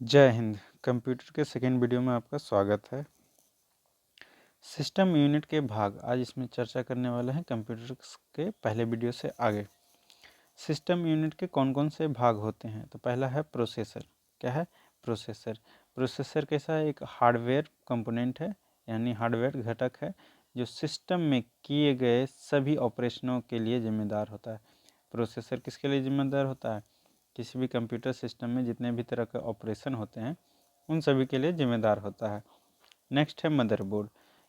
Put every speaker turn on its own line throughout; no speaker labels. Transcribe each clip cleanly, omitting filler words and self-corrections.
जय हिंद। कंप्यूटर के second video में आपका स्वागत है। सिस्टम यूनिट के भाग आज इसमें चर्चा करने वाले हैं कंप्यूटर के पहले वीडियो से आगे। सिस्टम यूनिट के कौन कौन से भाग होते हैं? तो पहला है प्रोसेसर। क्या है? प्रोसेसर। प्रोसेसर कैसा है? एक हार्डवेयर कंपोनेंट है, यानी हार्डवेयर घटक है जो सिस्टम में किए गए सभी ऑपरेशनों के लिए जिम्मेदार होता है। प्रोसेसर किसके लिए जिम्मेदार होता है? किसी भी कंप्यूटर सिस्टम में जितने भी तरह के ऑपरेशन होते हैं उन सभी के लिए जिम्मेदार होता है। नेक्स्ट है मदरबोर्ड।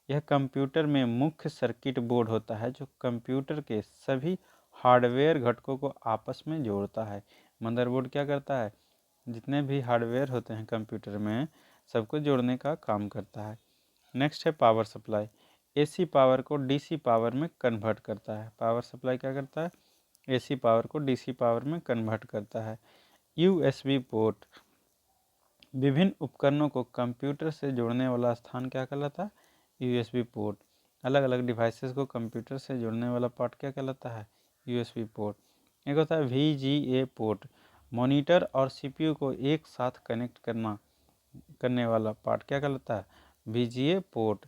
यह कंप्यूटर में मुख्य सर्किट बोर्ड होता है जो कंप्यूटर के सभी हार्डवेयर घटकों को आपस में जोड़ता है। मदरबोर्ड क्या करता है? जितने भी हार्डवेयर होते हैं कंप्यूटर में सबको जोड़ने का काम करता है। नेक्स्ट है पावर सप्लाई। एसी पावर को डीसी पावर में कन्वर्ट करता है। पावर सप्लाई क्या करता है? एसी पावर को डीसी पावर में कन्वर्ट करता है। USB port. विभिन्न उपकरणों को कंप्यूटर से जोड़ने वाला स्थान क्या कहलाता है? USB port. अलग अलग डिवाइसेस को कंप्यूटर से जोड़ने वाला पार्ट क्या कहलाता है? USB port. एक होता है वीजीए पोर्ट। मॉनिटर और सीपीयू को एक साथ कनेक्ट करने वाला पार्ट क्या कहलाता है? VGA port.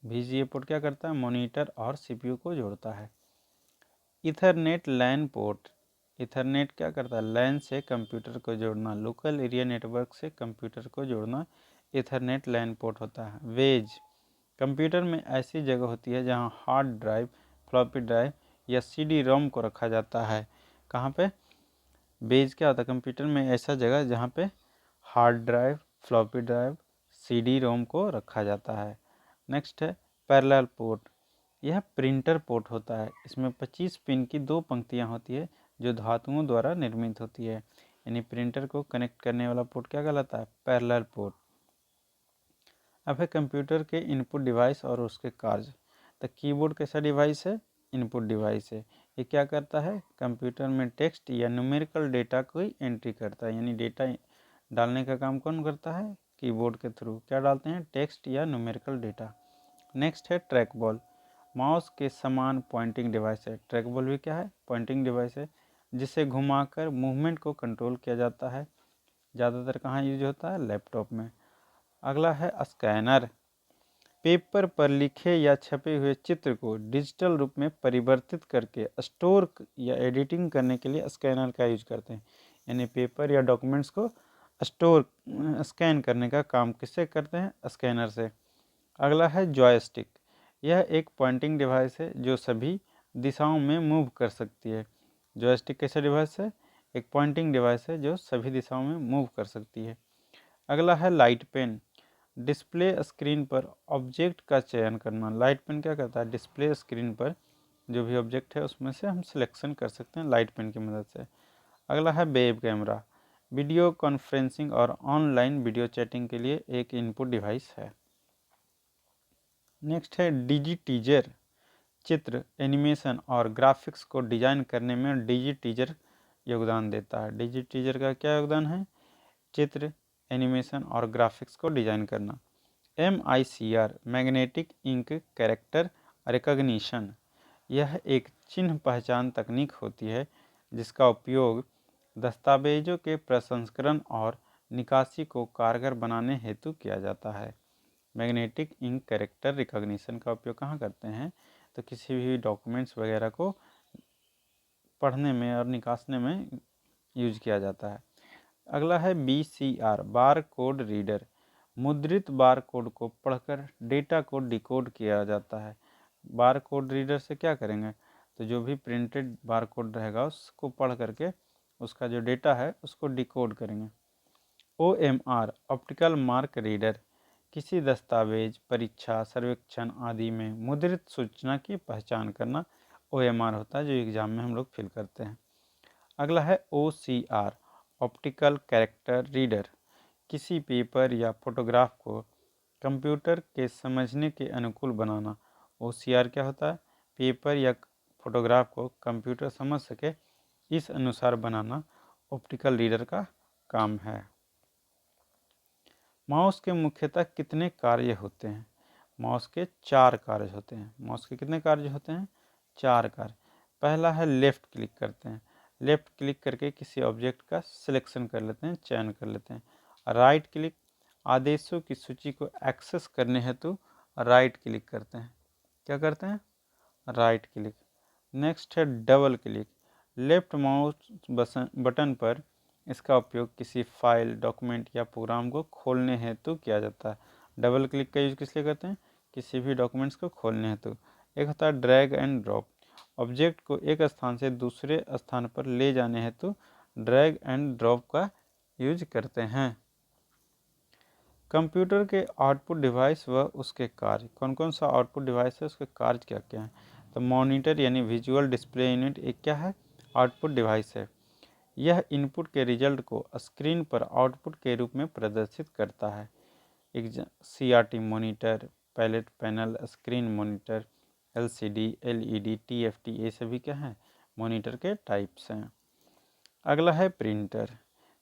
वीजीए पोर्ट क्या करता है? मॉनिटर और सीपीयू को जोड़ता है। Ethernet LAN port. इथरनेट क्या करता है? लैन से कंप्यूटर को जोड़ना, लोकल एरिया नेटवर्क से कंप्यूटर को जोड़ना इथरनेट लैन पोर्ट होता है। वेज। कंप्यूटर में ऐसी जगह होती है जहां हार्ड ड्राइव, फ्लॉपी ड्राइव या सीडी रोम को रखा जाता है। कहाँ पे? बेज क्या होता है? कंप्यूटर में ऐसा जगह जहाँ पे hard drive, floppy drive, CD ROM को रखा जाता है। नेक्स्ट है पैरेलल पोर्ट। यह प्रिंटर पोर्ट होता है। इसमें 25 पिन की दो पंक्तियां होती है जो धातुओं द्वारा निर्मित होती है, यानी प्रिंटर को कनेक्ट करने वाला पोर्ट क्या कहलाता है? Parallel port. अब है कंप्यूटर के इनपुट डिवाइस और उसके कार्य। तो कीबोर्ड कैसा डिवाइस है? इनपुट डिवाइस है। ये क्या करता है? कंप्यूटर में टेक्स्ट या न्यूमेरिकल डेटा की एंट्री करता है, यानी डेटा डालने का काम कौन करता है? कीबोर्ड के थ्रू। क्या डालते हैं? टेक्स्ट या न्यूमेरिकल डेटा। नेक्स्ट है ट्रैक बॉल। माउस के समान पॉइंटिंग डिवाइस है। ट्रैक बॉल भी क्या है? पॉइंटिंग डिवाइस है जिसे घुमाकर मूवमेंट को कंट्रोल किया जाता है। ज़्यादातर कहाँ यूज होता है? लैपटॉप में। अगला है स्कैनर। पेपर पर लिखे या छपे हुए चित्र को डिजिटल रूप में परिवर्तित करके स्टोर या एडिटिंग करने के लिए स्कैनर का यूज करते हैं, यानी पेपर या डॉक्यूमेंट्स को स्कैन करने का काम किससे करते हैं? स्कैनर से। अगला है जॉयस्टिक। यह एक पॉइंटिंग डिवाइस है जो सभी दिशाओं में मूव कर सकती है। जॉयस्टिक कैसा डिवाइस है? एक पॉइंटिंग डिवाइस है जो सभी दिशाओं में मूव कर सकती है। अगला है लाइट पेन। डिस्प्ले स्क्रीन पर ऑब्जेक्ट का चयन करना। लाइट पेन क्या करता है? डिस्प्ले स्क्रीन पर जो भी ऑब्जेक्ट है उसमें से हम सिलेक्शन कर सकते हैं लाइट पेन की मदद से। अगला है वेब कैमरा। वीडियो कॉन्फ्रेंसिंग और ऑनलाइन वीडियो चैटिंग के लिए एक इनपुट डिवाइस है। नेक्स्ट है डिजिटीजर। चित्र, एनिमेशन और ग्राफिक्स को डिजाइन करने में डिजिटीजर योगदान देता है। डिजिटीजर का क्या योगदान है? चित्र, एनिमेशन और ग्राफिक्स को डिजाइन करना। MICR magnetic ink character recognition. यह एक चिन्ह पहचान तकनीक होती है जिसका उपयोग दस्तावेजों के प्रसंस्करण और निकासी को कारगर बनाने हेतु किया जाता है। मैग्नेटिक इंक कैरेक्टर रिकॉग्निशन का उपयोग कहाँ करते हैं? तो किसी भी डॉक्यूमेंट्स वगैरह को पढ़ने में और निकासने में यूज किया जाता है। अगला है BCR बार कोड रीडर। मुद्रित बार कोड को पढ़कर डेटा को डिकोड किया जाता है। बार कोड रीडर से क्या करेंगे? तो जो भी प्रिंटेड बार कोड रहेगा उसको पढ़ करके उसका जो डेटा है उसको डिकोड करेंगे। OMR optical mark reader. किसी दस्तावेज, परीक्षा, सर्वेक्षण आदि में मुद्रित सूचना की पहचान करना OMR होता है जो एग्जाम में हम लोग फिल करते हैं। अगला है OCR ऑप्टिकल कैरेक्टर रीडर। किसी पेपर या फोटोग्राफ को कंप्यूटर के समझने के अनुकूल बनाना। OCR क्या होता है? पेपर या फोटोग्राफ को कंप्यूटर समझ सके इस अनुसार बनाना ऑप्टिकल रीडर का काम है। माउस के मुख्यतः कितने कार्य होते हैं? माउस के 4 कार्य होते हैं। माउस के कितने कार्य होते हैं? 4 कार्य। पहला है लेफ़्ट क्लिक करते हैं। लेफ़्ट क्लिक करके किसी ऑब्जेक्ट का सिलेक्शन कर लेते हैं, चयन कर लेते हैं। राइट क्लिक, आदेशों की सूची को एक्सेस करने हेतु राइट क्लिक करते हैं। क्या करते हैं? Right click. नेक्स्ट है double click. Left mouse button पर इसका उपयोग किसी फाइल, डॉक्यूमेंट या प्रोग्राम को खोलने हेतु किया जाता है। डबल क्लिक का यूज किस लिए करते हैं? किसी भी डॉक्यूमेंट्स को खोलने हेतु। एक होता है ड्रैग एंड ड्रॉप। ऑब्जेक्ट को एक स्थान से दूसरे स्थान पर ले जाने हेतु ड्रैग एंड ड्रॉप का यूज करते हैं। कंप्यूटर के आउटपुट डिवाइस व उसके कार्य। कौन कौन सा आउटपुट डिवाइस है, उसके कार्य क्या क्या हैं? तो मॉनिटर यानी विजुअल डिस्प्ले यूनिट एक क्या है? आउटपुट डिवाइस है। यह इनपुट के रिजल्ट को स्क्रीन पर आउटपुट के रूप में प्रदर्शित करता है। CRT monitor, pallet panel, screen monitor, LCD, LED, TFT, ये सभी क्या हैं? मॉनिटर के टाइप्स हैं। अगला है प्रिंटर।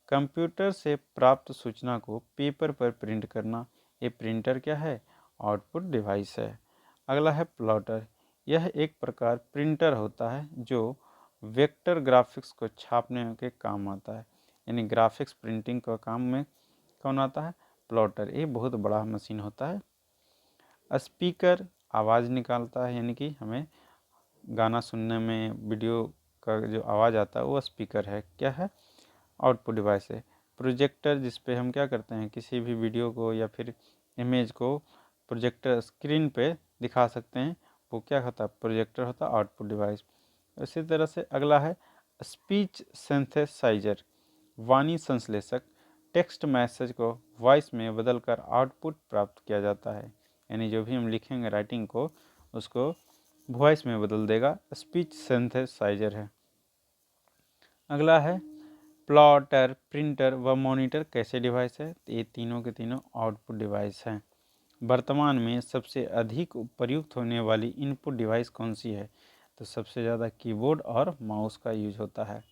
कंप्यूटर से प्राप्त सूचना को पेपर पर प्रिंट करना, ये प्रिंटर क्या है? आउटपुट डिवाइस है। अगला है प्लॉटर। यह एक प्रकार प्रिंटर होता है जो वेक्टर ग्राफिक्स को छापने के काम आता है, यानी ग्राफिक्स प्रिंटिंग का काम में कौन आता है? प्लॉटर। ये बहुत बड़ा मशीन होता है। स्पीकर आवाज़ निकालता है, यानी कि हमें गाना सुनने में, वीडियो का जो आवाज़ आता है वो स्पीकर है। क्या है? आउटपुट डिवाइस है। प्रोजेक्टर, जिस पे हम क्या करते हैं, किसी भी वीडियो को या फिर इमेज को प्रोजेक्टर स्क्रीन पे दिखा सकते हैं, वो क्या होता है? प्रोजेक्टर होता है, आउटपुट डिवाइस। इसी तरह से अगला है स्पीच सिंथेसाइजर, वाणी संश्लेषक। टेक्स्ट मैसेज को वॉइस में बदलकर आउटपुट प्राप्त किया जाता है, यानी जो भी हम लिखेंगे राइटिंग को, उसको वॉइस में बदल देगा, स्पीच सिंथेसाइजर है। अगला है प्लॉटर, प्रिंटर व मॉनिटर कैसे डिवाइस है? ये तीनों के तीनों आउटपुट डिवाइस हैं। वर्तमान में सबसे अधिक प्रयुक्त होने वाली इनपुट डिवाइस कौन सी है? तो सबसे ज़्यादा कीबोर्ड और माउस का यूज होता है।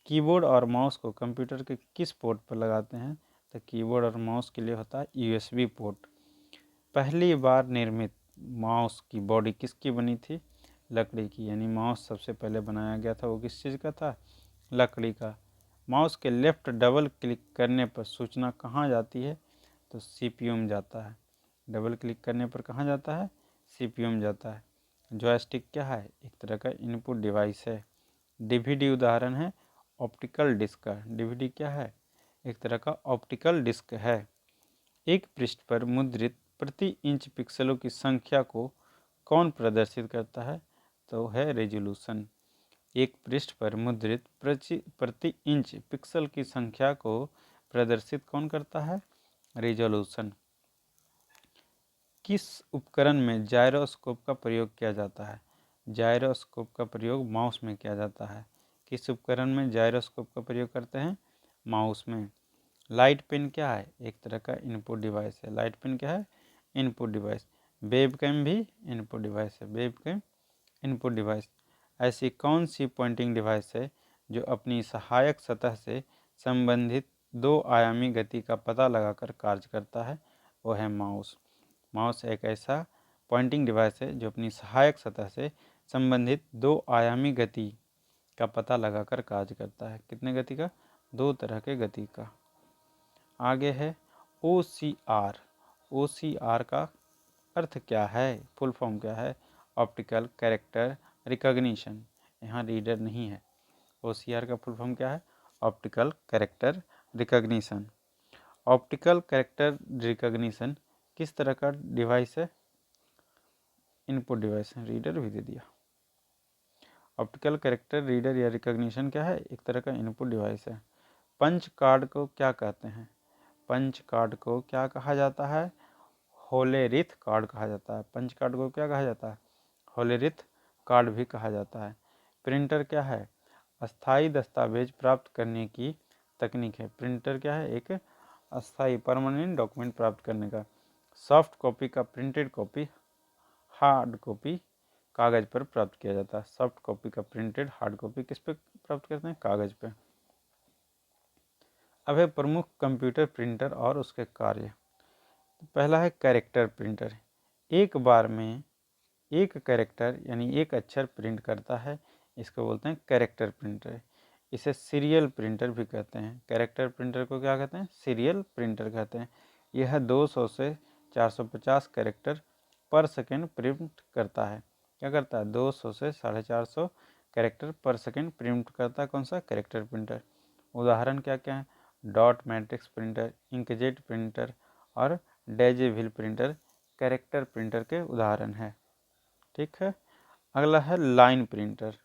कीबोर्ड और माउस को कंप्यूटर के किस पोर्ट पर लगाते हैं? तो कीबोर्ड और माउस के लिए होता है USB पोर्ट। पहली बार निर्मित माउस की बॉडी किसकी बनी थी? लकड़ी की, यानी माउस सबसे पहले बनाया गया था वो किस चीज़ का था? लकड़ी का। माउस के लेफ्ट डबल क्लिक करने पर सूचना कहाँ जाती है? तो CPU में जाता है। डबल क्लिक करने पर कहाँ जाता है? CPU में जाता है। जॉयस्टिक क्या है? एक तरह का इनपुट डिवाइस है। DVD उदाहरण है ऑप्टिकल डिस्क का। DVD क्या है? एक तरह का ऑप्टिकल डिस्क है। एक पृष्ठ पर मुद्रित प्रति इंच पिक्सलों की संख्या को कौन प्रदर्शित करता है? तो है रेजोल्यूशन। एक पृष्ठ पर मुद्रित प्रति इंच पिक्सल की संख्या को प्रदर्शित कौन करता है? रेजोल्यूशन। किस उपकरण में जायरोस्कोप का प्रयोग किया जाता है? जायरोस्कोप का प्रयोग माउस में किया जाता है। किस उपकरण में जायरोस्कोप का प्रयोग करते हैं? माउस में। लाइट पेन क्या है? एक तरह का इनपुट डिवाइस है। लाइट पेन क्या है? Input device. वेबकैम भी इनपुट डिवाइस है। Webcam input device. ऐसी कौन सी पॉइंटिंग डिवाइस है जो अपनी सहायक सतह से संबंधित दो आयामी गति का पता लगाकर कार्य करता है? वो है माउस। माउस एक ऐसा पॉइंटिंग डिवाइस है जो अपनी सहायक सतह से संबंधित दो आयामी गति का पता लगाकर कार्य करता है। कितने गति का? दो तरह के गति का। आगे है OCR। OCR का अर्थ क्या है? फुल फॉर्म क्या है? Optical character recognition. यहाँ रीडर नहीं है। OCR का फुल फॉर्म क्या है? Optical character recognition. Optical character recognition किस तरह का डिवाइस है? इनपुट डिवाइस है। रीडर भी दे दिया। ऑप्टिकल कैरेक्टर रीडर या रिकॉग्निशन क्या है? एक तरह का इनपुट डिवाइस है। पंच कार्ड को क्या कहते हैं? पंच कार्ड को क्या कहा जाता है? होलेरिथ कार्ड कहा जाता है। पंच कार्ड को क्या कहा जाता है? होलेरिथ कार्ड भी कहा जाता है। प्रिंटर क्या है? अस्थायी दस्तावेज प्राप्त करने की तकनीक है। प्रिंटर क्या है? एक अस्थायी परमानेंट डॉक्यूमेंट प्राप्त करने का। सॉफ्ट कॉपी का प्रिंटेड कॉपी, हार्ड कॉपी कागज़ पर प्राप्त किया जाता है। सॉफ्ट कॉपी का प्रिंटेड, हार्ड कॉपी किस पे प्राप्त करते हैं? कागज़ पे। अब है प्रमुख कंप्यूटर प्रिंटर और उसके कार्य। पहला है कैरेक्टर प्रिंटर। एक बार में एक कैरेक्टर यानी एक अक्षर प्रिंट करता है, इसको बोलते हैं कैरेक्टर प्रिंटर। इसे सीरियल प्रिंटर भी कहते हैं। कैरेक्टर प्रिंटर को क्या कहते हैं? सीरियल प्रिंटर कहते हैं। यह 200 से 450 कैरेक्टर पर सेकेंड प्रिंट करता है। क्या करता है? 200 से 450 कैरेक्टर पर सेकेंड प्रिंट करता है। कौन सा? Character printer. उदाहरण क्या क्या है? Dot matrix printer, inkjet printer और डेजिविल प्रिंटर कैरेक्टर प्रिंटर के उदाहरण है। ठीक है। अगला है लाइन प्रिंटर।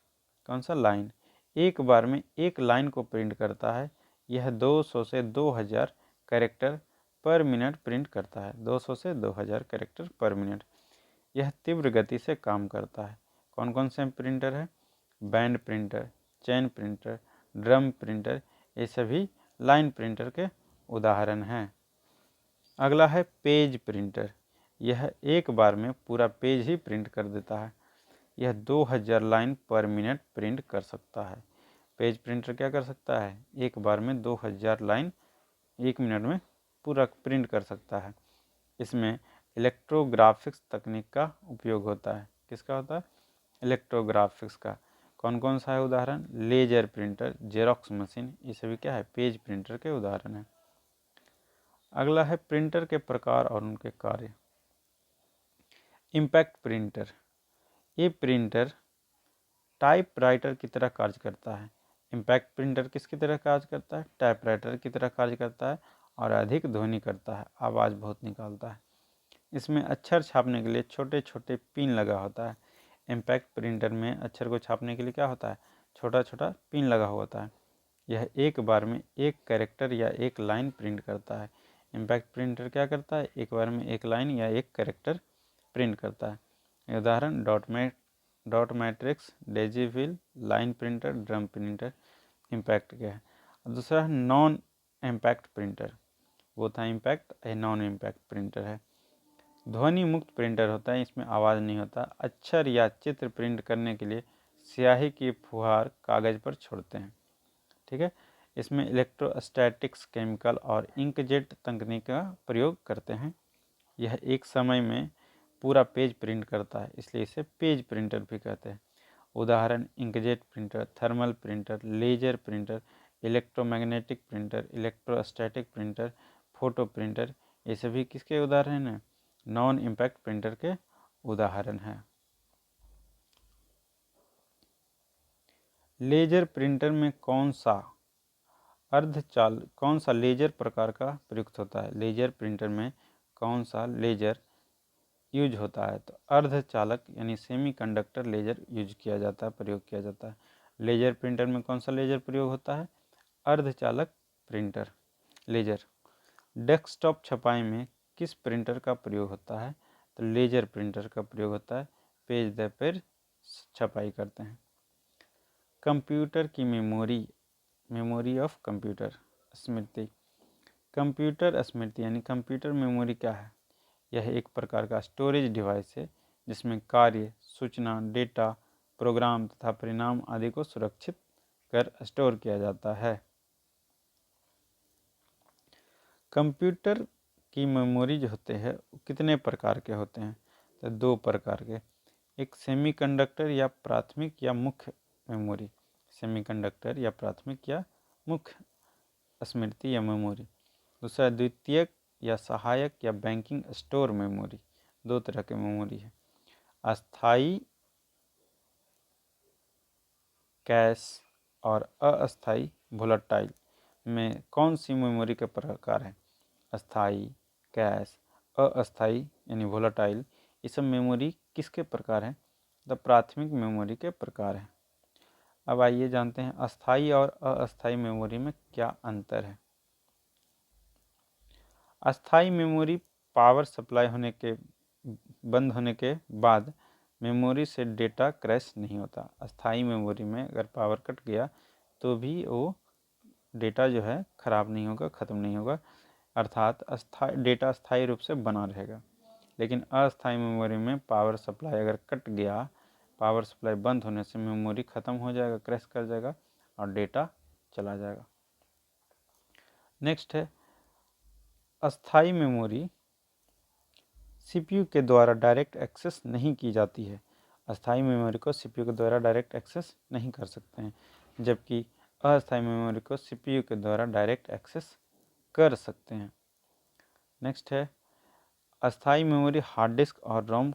कौन सा? लाइन। एक बार में एक लाइन को प्रिंट करता है। यह 200 से 2000 कैरेक्टर पर मिनट प्रिंट करता है। 200 से 2000 कैरेक्टर पर मिनट। यह तीव्र गति से काम करता है। कौन कौन से प्रिंटर है? Band printer, chain printer, drum printer, ये सभी लाइन प्रिंटर के उदाहरण हैं। अगला है पेज प्रिंटर। यह एक बार में पूरा पेज ही प्रिंट कर देता है। यह 2000 लाइन पर मिनट प्रिंट कर सकता है। पेज प्रिंटर क्या कर सकता है? एक बार में 2000 लाइन 1 मिनट में पूरा प्रिंट कर सकता है। इसमें इलेक्ट्रोग्राफिक्स तकनीक का उपयोग होता है। किसका होता है? इलेक्ट्रोग्राफिक्स का। कौन कौन सा है उदाहरण? लेजर प्रिंटर, जेरोक्स मशीन, ये सभी क्या है? पेज प्रिंटर के उदाहरण हैं। अगला है प्रिंटर के प्रकार और उनके कार्य। Impact printer. ये प्रिंटर टाइपराइटर की तरह कार्य करता है। इम्पैक्ट प्रिंटर किसकी तरह कार्य करता है? टाइपराइटर की तरह कार्य करता है और अधिक ध्वनि करता है, आवाज़ बहुत निकालता है। इसमें अक्षर छापने के लिए छोटे छोटे पिन लगा होता है। इम्पैक्ट प्रिंटर में अक्षर को छापने के लिए क्या होता है? छोटा छोटा पिन लगा हुआ होता है। यह एक बार में एक कैरेक्टर या एक लाइन प्रिंट करता है। इम्पैक्ट प्रिंटर क्या करता है? एक बार में एक लाइन या एक कैरेक्टर प्रिंट करता है। उदाहरण dot matrix, daisy wheel, line printer, drum printer. Impact क्या है? दूसरा है नॉन इम्पैक्ट प्रिंटर। वो था इम्पैक्ट, ये नॉन इम्पैक्ट प्रिंटर है। ध्वनि मुक्त प्रिंटर होता है, इसमें आवाज़ नहीं होता। अक्षर या चित्र प्रिंट करने के लिए स्याही की फुहार कागज़ पर छोड़ते हैं। ठीक है। इसमें इलेक्ट्रोस्टैटिक्स, केमिकल और इंकजेट तकनीक का प्रयोग करते हैं। यह एक समय में पूरा पेज प्रिंट करता है, इसलिए इसे पेज प्रिंटर भी कहते हैं। उदाहरण inkjet printer, thermal printer, laser printer, electromagnetic printer, electrostatic printer, photo printer, ये सभी किसके उदाहरण हैं? नॉन इम्पैक्ट प्रिंटर के उदाहरण हैं। लेजर प्रिंटर में कौन सा लेजर प्रकार का प्रयुक्त होता है? लेजर प्रिंटर में कौन सा लेजर यूज होता है? तो अर्धचालक यानी सेमीकंडक्टर लेजर यूज किया जाता है, प्रयोग किया जाता है। लेजर प्रिंटर में कौन सा लेजर प्रयोग होता है? अर्धचालक प्रिंटर लेजर। डेस्कटॉप छपाई में किस प्रिंटर का प्रयोग होता है? तो लेजर प्रिंटर का प्रयोग होता है। पेज दर पेज छपाई करते हैं। कंप्यूटर की मेमोरी ऑफ कंप्यूटर, स्मृति। कंप्यूटर स्मृति यानी कंप्यूटर मेमोरी क्या है? यह एक प्रकार का स्टोरेज डिवाइस है जिसमें कार्य, सूचना, डेटा, प्रोग्राम तथा परिणाम आदि को सुरक्षित कर स्टोर किया जाता है। कंप्यूटर की मेमोरी जो होते हैं कितने प्रकार के होते हैं? तो 2 प्रकार के। एक सेमीकंडक्टर या प्राथमिक या मुख्य मेमोरी। सेमीकंडक्टर या प्राथमिक या मुख्य स्मृति या मेमोरी। दूसरा द्वितीयक या सहायक या बैंकिंग स्टोर मेमोरी। 2 तरह के मेमोरी है। अस्थाई कैश और अस्थाई वोलेटाइल में कौन सी मेमोरी के प्रकार हैं? अस्थाई, कैश, अस्थाई यानी वोलेटाइल, ये सब मेमोरी किसके प्रकार हैं? तो प्राथमिक मेमोरी के प्रकार हैं। अब आइए जानते हैं अस्थाई और अस्थाई मेमोरी में क्या अंतर है। अस्थाई मेमोरी पावर सप्लाई बंद होने के बाद मेमोरी से डेटा क्रैश नहीं होता। अस्थाई मेमोरी में अगर पावर कट गया तो भी वो डेटा जो है ख़राब नहीं होगा, ख़त्म नहीं होगा, अर्थात डेटा अस्थायी रूप से बना रहेगा। लेकिन अस्थाई मेमोरी में पावर सप्लाई अगर कट गया, पावर सप्लाई बंद होने से मेमोरी ख़त्म हो जाएगा, क्रैश कर जाएगा और डेटा चला जाएगा। नेक्स्ट है अस्थाई मेमोरी सीपीयू के द्वारा डायरेक्ट एक्सेस नहीं की जाती है। अस्थाई मेमोरी को सीपीयू के द्वारा डायरेक्ट एक्सेस नहीं कर सकते हैं, जबकि अस्थायी मेमोरी को सीपीयू के द्वारा डायरेक्ट एक्सेस कर सकते हैं। नेक्स्ट है अस्थायी मेमोरी। हार्ड डिस्क और रोम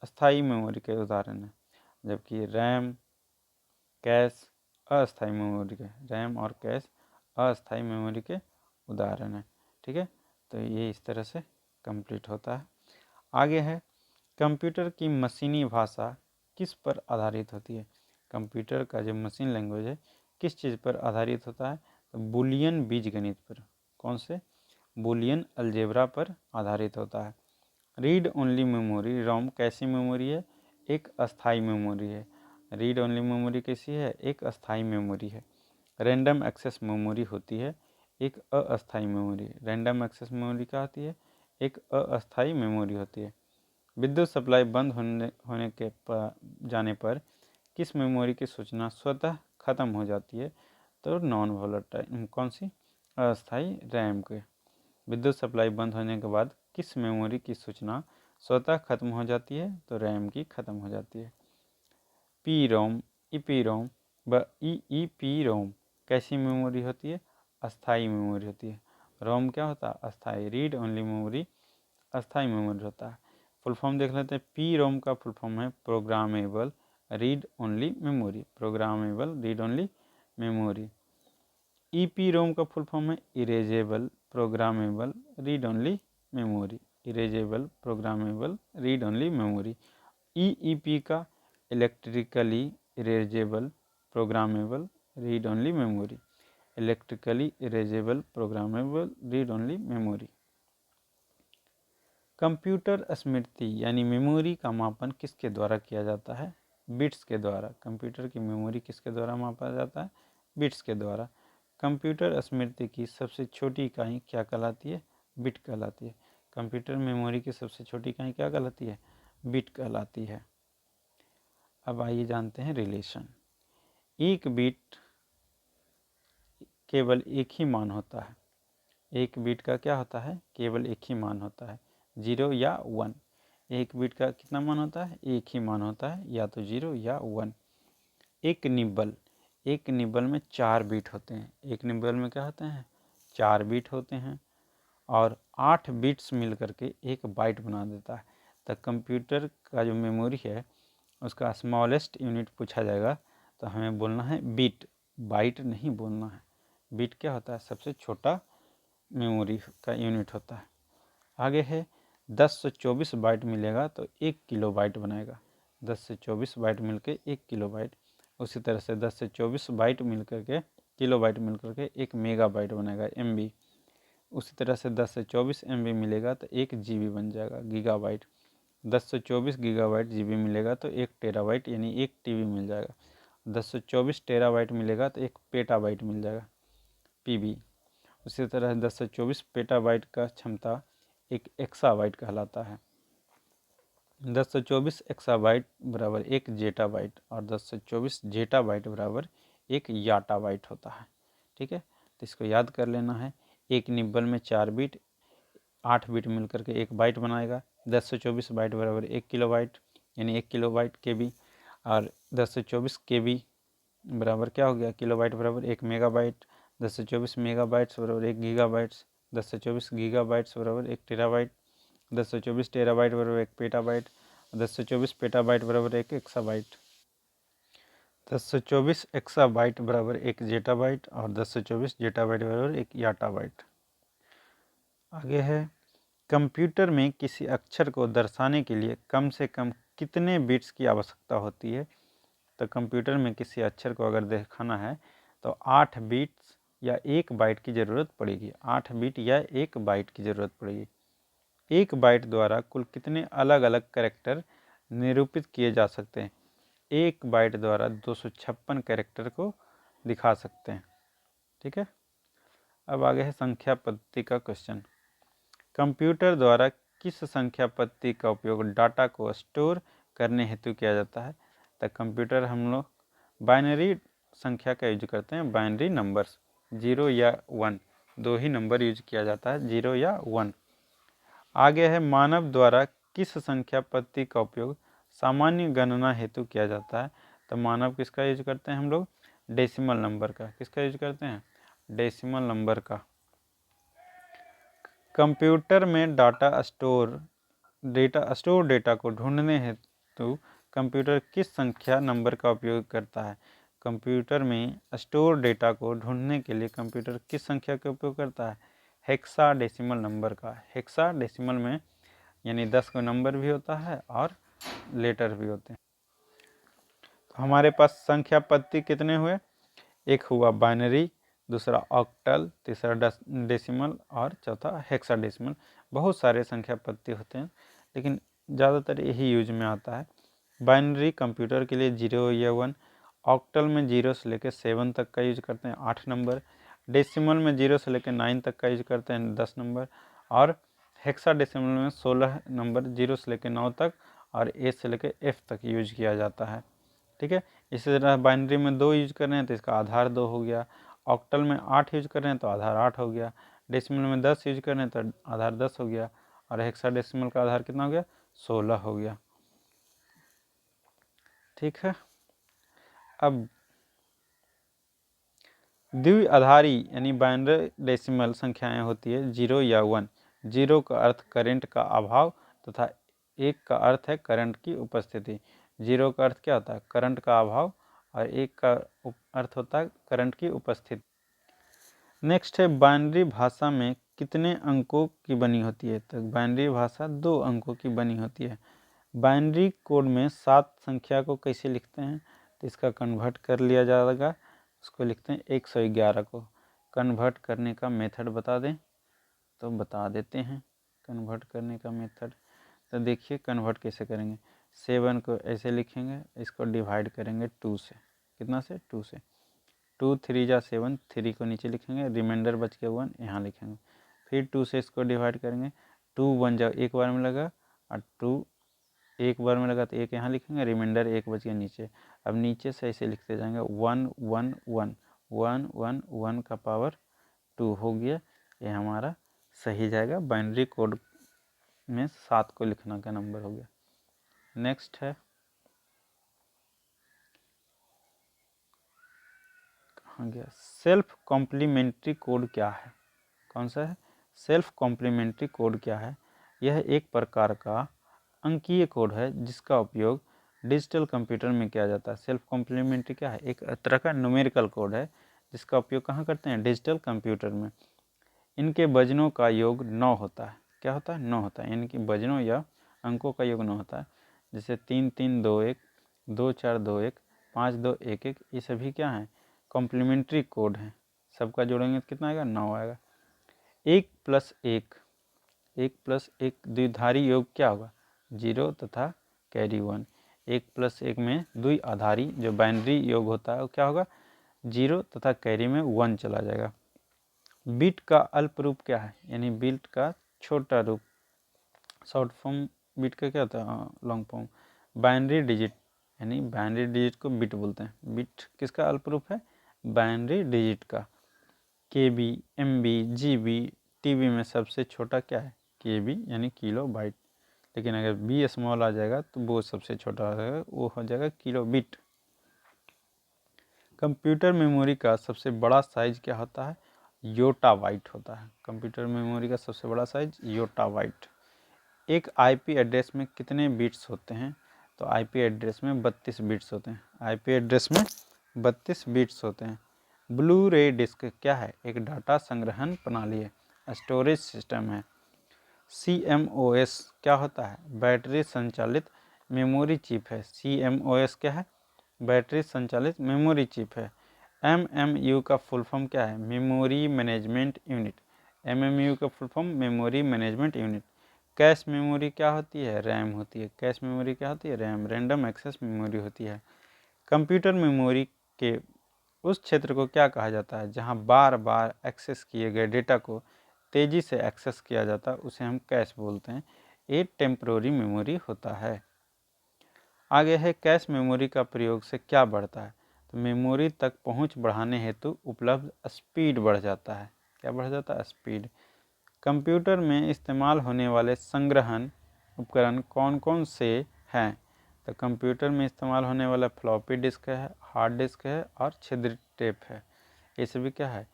अस्थायी मेमोरी के उदाहरण हैं, जबकि रैम कैश अस्थायी मेमोरी के, रैम और कैश अस्थायी मेमोरी के उदाहरण हैं। ठीक है, तो ये इस तरह से कंप्लीट होता है। आगे है कंप्यूटर की मशीनी भाषा किस पर आधारित होती है। कंप्यूटर का जो मशीन लैंग्वेज है किस चीज़ पर आधारित होता है, तो बुलियन बीजगणित पर। कौन से? बुलियन अलजेब्रा पर आधारित होता है। रीड ओनली मेमोरी रोम कैसी मेमोरी है? एक अस्थाई मेमोरी है। रीड ओनली मेमोरी कैसी है? एक अस्थाई मेमोरी है। रैंडम एक्सेस मेमोरी होती है, एक अस्थाई मेमोरी। रैंडम एक्सेस मेमोरी क्या होती है? एक अस्थाई मेमोरी होती है। विद्युत सप्लाई बंद होने के जाने पर किस मेमोरी की सूचना स्वतः खत्म हो जाती है? तो नॉन वोलेटाइल कौन सी? अस्थाई रैम के। विद्युत सप्लाई बंद होने के बाद किस मेमोरी की सूचना स्वतः खत्म हो जाती है? तो रैम की खत्म हो जाती है। पी रोम, ई रोम व ई पी रोम कैसी मेमोरी होती है? अस्थाई मेमोरी होती है। रोम क्या होता है? अस्थाई। रीड ओनली मेमोरी अस्थाई मेमोरी होता है। फुल फॉर्म देख लेते हैं। पी रोम का फुल फॉर्म है programmable read only memory. Programmable read only memory. E P ROM का फुल फॉर्म है erasable programmable read only memory. Erasable programmable read only memory. E P का electrically erasable programmable read only memory. Electrically erasable programmable read only memory. Computer स्मृति यानी memory का मापन किसके द्वारा किया जाता है? बिट्स के द्वारा। कंप्यूटर की मेमोरी किसके द्वारा मापा जाता है? बिट्स के द्वारा। कंप्यूटर स्मृति की सबसे छोटी इकाई क्या कहलाती है? बिट कहलाती है। कंप्यूटर मेमोरी की सबसे छोटी इकाई क्या कहलाती है? बिट कहलाती है। अब आइए जानते हैं रिलेशन। एक बिट केवल एक ही मान होता है। एक बिट का क्या होता है? केवल एक ही मान होता है, 0 या 1। एक बिट का कितना मान होता है? एक ही मान होता है, या तो 0 या 1। एक निब्बल, एक निब्बल में 4 बिट होते हैं। एक निब्बल में क्या होते हैं? 4 बिट होते हैं और 8 बिट्स मिल करके एक बाइट बना देता है। तो कंप्यूटर का जो मेमोरी है उसका स्मॉलेस्ट यूनिट पूछा जाएगा तो हमें बोलना है बिट, बाइट नहीं बोलना है। बिट क्या होता है? सबसे छोटा मेमोरी का यूनिट होता है। आगे है 10 से 24 बाइट मिलेगा तो 1 किलो बाइट बनाएगा। 10 से 24 बाइट मिलकर 1 किलो बाइट। उसी तरह से 10 से 24 बाइट मिल करके किलो बाइट मिल करके 1 मेगा बाइट बनेगा, MB। उसी तरह से 10 से 24 MB मिलेगा तो 1 GB बन जाएगा, गीगाबाइट। 10 से 24 गीगाबाइट GB मिलेगा तो 1 टेराबाइट यानी 1 TB मिल जाएगा। 10 से 24 टेराबाइट मिलेगा तो 1 पेटाबाइट मिल जाएगा, PB। उसी तरह 10 से 24 पेटाबाइट का क्षमता एक एक्साबाइट कहलाता है। 10 से 24 एक्साबाइट बराबर 1 जेटाबाइट और 10 से 24 जेटाबाइट बराबर 1 याटाबाइट होता है। ठीक है, तो इसको याद कर लेना है। एक निब्बल में 4 बिट, 8 बिट मिलकर के 1 बाइट बनाएगा। 10 से 24 बाइट बराबर 1 किलो बाइट यानी 1 किलो बाइट KB। और 10 से 24 KB बराबर क्या हो गया? किलो बाइट बराबर 1 मेगा बाइट। 10 से 24 मेगा बाइट्स बराबर 1 गीगा बाइट्स। 10 से 24 गीगा बाइट्स बराबर 1 टेराबाइट। 10 से 24 टेराबाइट बराबर 1 पेटाबाइट। 10 से 24 पेटाबाइट बराबर 1 एक्साबाइट। 10 से 24 एक्साबाइट बराबर 1 जेटाबाइट और 10 से 24 जेटाबाइट बराबर 1 याटाबाइट। आगे है कंप्यूटर में किसी अक्षर को दर्शाने के लिए कम से कम कितने बिट्स की आवश्यकता होती है? तो कंप्यूटर में किसी अक्षर को अगर दिखाना है तो 8 बिट्स या 1 बाइट की ज़रूरत पड़ेगी। 8 बिट या 1 बाइट की ज़रूरत पड़ेगी। 1 बाइट द्वारा कुल कितने अलग अलग कैरेक्टर निरूपित किए जा सकते हैं? 1 बाइट द्वारा 256 कैरेक्टर को दिखा सकते हैं। ठीक है, अब आगे है संख्या पद्धति का क्वेश्चन। कंप्यूटर द्वारा किस संख्या पद्धति का उपयोग डाटा को स्टोर करने हेतु किया जाता है? तो कंप्यूटर हम लोग बाइनरी संख्या का यूज करते हैं, बाइनरी नंबर्स। 0 या 1 दो ही नंबर यूज किया जाता है, 0 या 1। आगे है मानव द्वारा किस संख्या पद्धति का उपयोग सामान्य गणना हेतु किया जाता है? तो मानव किसका यूज करते हैं हम लोग? डेसिमल नंबर का। किसका यूज करते हैं? डेसिमल नंबर का। कंप्यूटर में डेटा को ढूंढने हेतु कंप्यूटर किस संख्या नंबर का उपयोग करता है? कंप्यूटर में स्टोर डेटा को ढूंढने के लिए कंप्यूटर किस संख्या का उपयोग करता है? हेक्साडेसिमल नंबर का। हेक्साडेसिमल में यानी 10 का नंबर भी होता है और लेटर भी होते हैं। तो हमारे पास संख्या पद्धति कितने हुए? एक हुआ बाइनरी, दूसरा ऑक्टल, तीसरा डेसिमल और चौथा हेक्साडेसिमल। बहुत सारे संख्या पद्धति होते हैं लेकिन ज़्यादातर यही यूज में आता है। बाइनरी कंप्यूटर के लिए 0 या 1, ऑक्टल में 0 से लेकर 7 तक का यूज करते हैं 8 नंबर, डेसिमल में 0 से लेकर 9 तक का यूज करते हैं 10 नंबर, और हेक्साडेसिमल में 16 नंबर 0 से लेकर 9 तक और ए से लेकर एफ तक यूज किया जाता है। ठीक है, इसी तरह बाइनरी में 2 यूज कर रहे हैं तो इसका आधार 2 हो गया, ऑक्टल में 8 यूज कर रहे हैं तो आधार 8 हो गया, डेसिमल में 10 यूज कर रहे हैं तो आधार 10 हो गया, और हेक्साडेसिमल का आधार कितना हो गया? 16 हो गया। ठीक है, अब द्विआधारी यानी बाइनरी डेसिमल संख्याएं होती है 0 या 1। 0 का अर्थ करंट का अभाव तथा 1 का अर्थ है करंट की उपस्थिति। 0 का अर्थ क्या होता है? करंट का अभाव, और 1 का अर्थ होता है करंट की उपस्थिति। नेक्स्ट है बाइनरी भाषा में कितने अंकों की बनी होती है? तो बाइनरी भाषा 2 अंकों की बनी होती है। बाइनरी कोड में 7 संख्या को कैसे लिखते हैं? तो इसका कन्वर्ट कर लिया जाएगा, उसको लिखते हैं 111 को। कन्वर्ट करने का मेथड बता दें तो बता देते हैं कन्वर्ट करने का मेथड। तो देखिए कन्वर्ट कैसे करेंगे। 7 को ऐसे लिखेंगे, इसको डिवाइड करेंगे 2 से। कितना से? 2 से। 2 3 जा 7, 3 को नीचे लिखेंगे, रिमाइंडर बच के 1 यहाँ लिखेंगे। फिर 2 से इसको डिवाइड करेंगे, 2 1 जा एक बार में लगा, और 2 एक बार में लगा तो 1 यहाँ लिखेंगे, रिमाइंडर 1 बच के नीचे। अब नीचे से ऐसे लिखते जाएंगे 1 1 1 1 1 1 का पावर 2 हो गया। ये हमारा सही जाएगा, बाइनरी कोड में 7 को लिखना का नंबर हो गया। नेक्स्ट है, कहाँ गया? सेल्फ कॉम्प्लीमेंट्री कोड क्या है? कौन सा है? सेल्फ कॉम्प्लीमेंट्री कोड क्या है? यह एक प्रकार का अंकीय कोड है जिसका उपयोग डिजिटल कंप्यूटर में किया जाता है। सेल्फ कॉम्प्लीमेंट्री क्या है? एक तरह का न्यूमेरिकल कोड है जिसका उपयोग कहाँ करते हैं? डिजिटल कंप्यूटर में। इनके वजनों का योग 9 होता है। क्या होता है? 9 होता है, यानी कि वजनों या अंकों का योग 9 होता है। जैसे 3 3 2 1, 2 4 2 1, 5 2 1 1, ये सभी क्या हैं? कॉम्प्लीमेंट्री कोड हैं। सबका जोड़ेंगे तो कितना आएगा? 9 आएगा। 1 प्लस 1, 1 प्लस 1 द्विधारी योग क्या होगा? 0 तथा कैरी 1। 1 प्लस 1 में द्विआधारी जो बाइनरी योग होता है वो क्या होगा? 0 तथा कैरी में 1 चला जाएगा। बिट का अल्प रूप क्या है? यानी बिट का छोटा रूप, शॉर्ट फॉर्म बिट का क्या होता है? Long form. बाइनरी डिजिट, यानी बाइनरी डिजिट को बिट बोलते हैं। बिट किसका अल्प रूप है? बाइनरी डिजिट का। KB, MB, GB, TB में सबसे छोटा क्या है? KB यानी किलो बाइट। लेकिन अगर B स्मॉल आ जाएगा तो वो सबसे छोटा हो जाएगा, वो हो जाएगा किलो बिट। कंप्यूटर मेमोरी का सबसे बड़ा साइज क्या होता है? योटाबाइट होता है। कंप्यूटर मेमोरी का सबसे बड़ा साइज योटाबाइट। एक IP एड्रेस में कितने बिट्स होते हैं? तो IP एड्रेस में 32 बिट्स होते हैं। IP एड्रेस में 32 बिट्स होते हैं। ब्लू रे डिस्क क्या है? एक डाटा संग्रहण प्रणाली है, स्टोरेज सिस्टम है। CMOS क्या होता है? बैटरी संचालित मेमोरी चिप है। CMOS क्या है? बैटरी संचालित मेमोरी चिप है। MMU का फुल फॉर्म क्या है? Memory management unit. MMU का full form memory management unit. Cache memory क्या होती है? रैम होती है। कैश मेमोरी क्या होती है? रैम, रैंडम एक्सेस मेमोरी होती है। कंप्यूटर मेमोरी के उस क्षेत्र को क्या कहा जाता है जहां बार बार एक्सेस किए गए डेटा को तेज़ी से एक्सेस किया जाता है? उसे हम कैश बोलते हैं। ये टेम्परोरी मेमोरी होता है। आगे है, कैश मेमोरी का प्रयोग से क्या बढ़ता है? तो मेमोरी तक पहुंच बढ़ाने हेतु उपलब्ध स्पीड बढ़ जाता है। क्या बढ़ जाता है? स्पीड। कंप्यूटर में इस्तेमाल होने वाले संग्रहण उपकरण कौन कौन से हैं? तो कंप्यूटर में इस्तेमाल होने वाला फ्लॉपी डिस्क है, हार्ड डिस्क है और छिद्रित टेप है। ये सभी क्या है?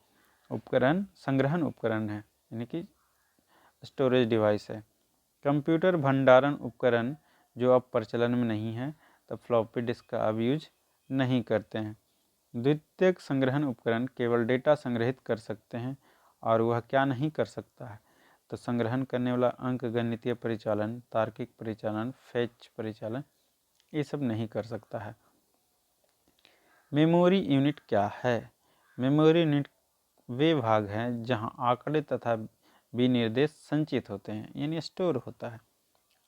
उपकरण, संग्रहण उपकरण है, यानी कि स्टोरेज डिवाइस है। कंप्यूटर भंडारण उपकरण जो अब प्रचलन में नहीं है, तो फ्लॉपी डिस्क का अब यूज नहीं करते हैं। द्वितीयक संग्रहण उपकरण केवल डेटा संग्रहित कर सकते हैं, और वह क्या नहीं कर सकता है? तो संग्रहण करने वाला अंकगणितीय परिचालन, तार्किक परिचालन, फैच परिचालन, ये सब नहीं कर सकता है। मेमोरी यूनिट क्या है? मेमोरी यूनिट वे भाग हैं जहां आंकड़े तथा विनिर्देश संचित होते हैं, यानी स्टोर होता है।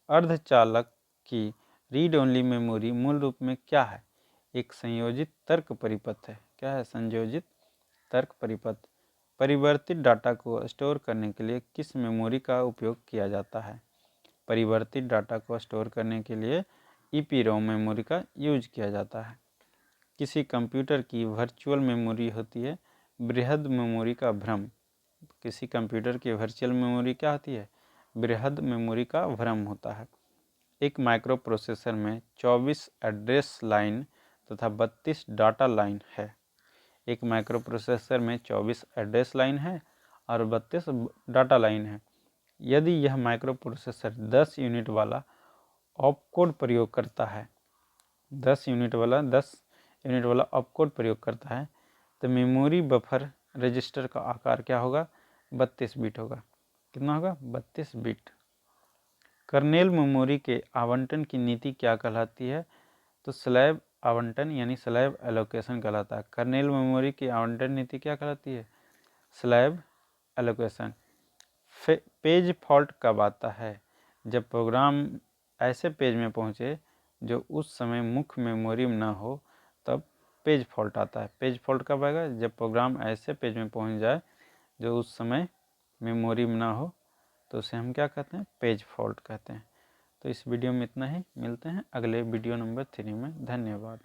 अर्धचालक की रीड ओनली मेमोरी मूल रूप में क्या है? एक संयोजित तर्क परिपथ है। क्या है? संयोजित तर्क परिपथ। परिवर्तित डाटा को स्टोर करने के लिए किस मेमोरी का उपयोग किया जाता है? परिवर्तित डाटा को स्टोर करने के लिए EPROM मेमोरी का यूज किया जाता है। किसी कंप्यूटर की वर्चुअल मेमोरी होती है बृहद मेमोरी का भ्रम। किसी कंप्यूटर की वर्चुअल मेमोरी क्या होती है? बृहद मेमोरी का भ्रम होता है। एक माइक्रो प्रोसेसर में 24 एड्रेस लाइन तथा 32 डाटा लाइन है। एक माइक्रो प्रोसेसर में 24 एड्रेस लाइन है और 32 डाटा लाइन है। यदि यह माइक्रो प्रोसेसर 10 यूनिट वाला ऑपकोड प्रयोग करता है, 10 यूनिट वाला ऑपकोड प्रयोग करता है, तो मेमोरी बफर रजिस्टर का आकार क्या होगा? 32 बिट होगा। कितना होगा? 32 बिट। कर्नेल मेमोरी के आवंटन की नीति क्या कहलाती है? तो स्लैब आवंटन यानी स्लैब एलोकेशन कहलाता है। कर्नेल मेमोरी की आवंटन नीति क्या कहलाती है? Slab allocation. पेज फॉल्ट कब आता है? जब प्रोग्राम ऐसे पेज में पहुँचे जो उस समय मुख्य मेमोरी में ना हो, तब पेज फॉल्ट आता है। पेज फॉल्ट कब आएगा? जब प्रोग्राम ऐसे पेज में पहुँच जाए जो उस समय मेमोरी में ना हो, तो उसे हम क्या कहते हैं? पेज फॉल्ट कहते हैं। तो इस वीडियो में इतना ही। मिलते हैं अगले वीडियो नंबर 3 में। धन्यवाद।